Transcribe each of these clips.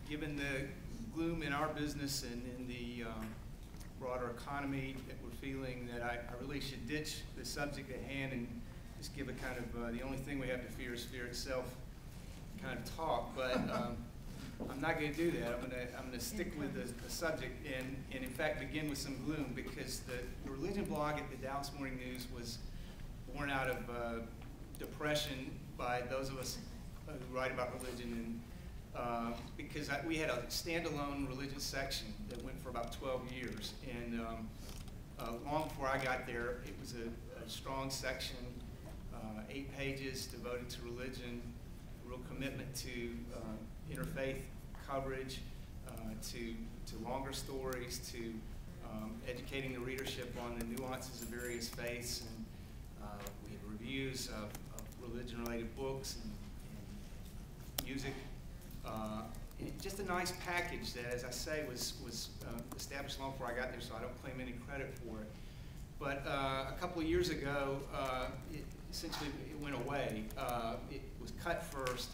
given the gloom in our business and in the broader economy that we're feeling, that I really should ditch the subject at hand and just give a kind of, the only thing we have to fear is fear itself kind of talk. But I'm not going to do that. I'm going to stick with the subject and in fact begin with some gloom, because the religion blog at the Dallas Morning News was born out of depression by those of us who write about religion, and because we had a standalone religion section that went for about 12 years, and long before I got there, it was a strong section, 8 pages devoted to religion, a real commitment to interfaith coverage, to longer stories, to educating the readership on the nuances of various faiths, and we had reviews of religion-related books and music. Just a nice package that, as I say, was established long before I got there, so I don't claim any credit for it. But a couple of years ago, essentially it went away. It was cut first,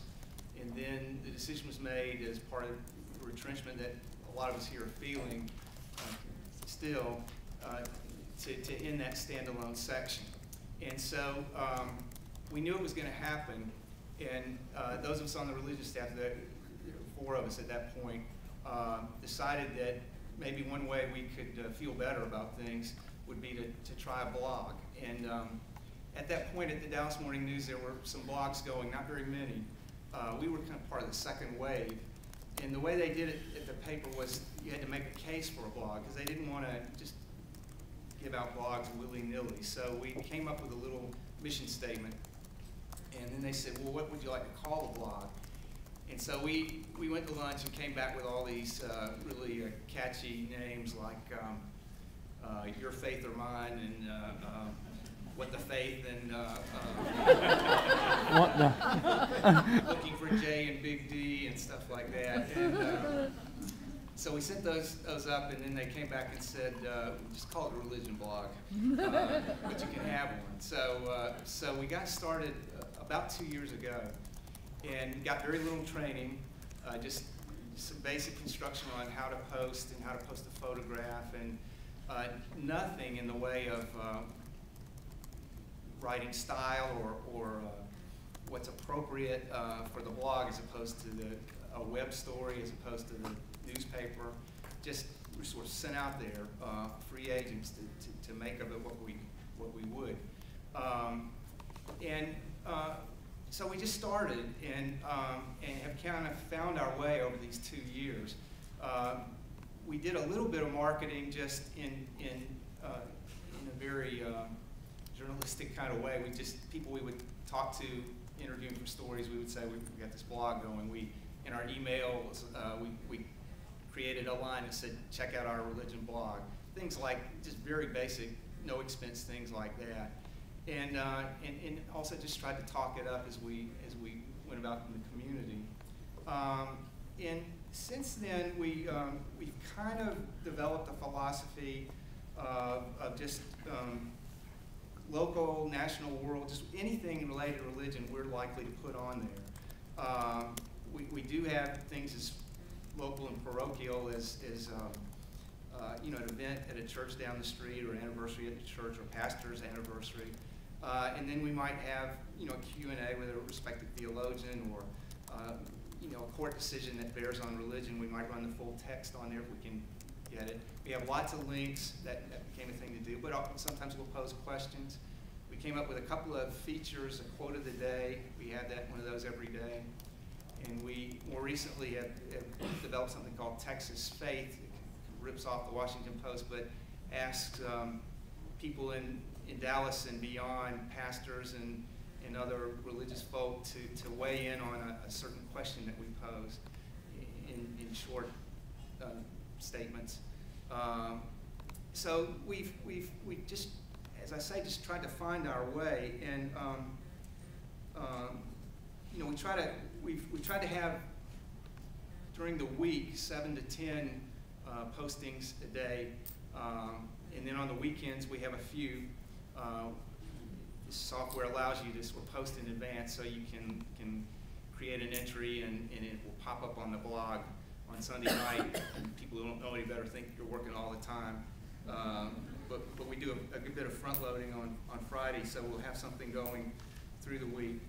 and then the decision was made as part of the retrenchment that a lot of us here are feeling still, to end that standalone section. And so we knew it was going to happen, and those of us on the religious staff, 4 of us at that point, decided that maybe one way we could feel better about things would be to try a blog. And at that point at the Dallas Morning News, there were some blogs going, not very many. We were kind of part of the second wave. And the way they did it at the paper was you had to make a case for a blog, because they didn't want to just give out blogs willy-nilly. So we came up with a little mission statement. And then they said, well, what would you like to call the blog? And so we went to lunch and came back with all these really catchy names like Your Faith or Mine, and What the Faith, and What the? Looking for J and Big D and stuff like that. And so we sent those up, and then they came back and said, just call it a religion blog, but you can have one. So we got started about 2 years ago, and got very little training, just some basic instruction on how to post and how to post a photograph, and nothing in the way of writing style or what's appropriate for the blog as opposed to a web story, as opposed to the newspaper. Just we're sort of sent out there, free agents, to make of it what we would. So we just started and have kind of found our way over these 2 years. We did a little bit of marketing just in a very journalistic kind of way. People we would talk to, interviewing for stories, we would say, we've got this blog going. In our emails, we created a line that said, check out our religion blog. Things like just very basic, no expense things like that. And also just tried to talk it up as we went about in the community. And since then, we've kind of developed a philosophy of just local, national, world, just anything related to religion we're likely to put on there. We do have things as local and parochial as you know, an event at a church down the street, or an anniversary at the church, or pastor's anniversary. And then we might have, you know, a Q&A with a respected theologian, or you know, a court decision that bears on religion. We might run the full text on there if we can get it. We have lots of links. That became a thing to do, but sometimes we'll pose questions. We came up with a couple of features, a quote of the day. We had one of those every day. And we more recently have developed something called Texas Faith. It rips off the Washington Post, but asks people in Dallas and beyond, pastors and other religious folk, to weigh in on a certain question that we pose in short statements. So we've just, as I say, just tried to find our way, and you know, we try to have during the week 7 to 10 postings a day, and then on the weekends we have a few. This software allows you to sort of post in advance, so you can create an entry and it will pop up on the blog on Sunday night. People who don't know any better think you're working all the time. But we do a good bit of front loading on Friday, so we'll have something going through the week.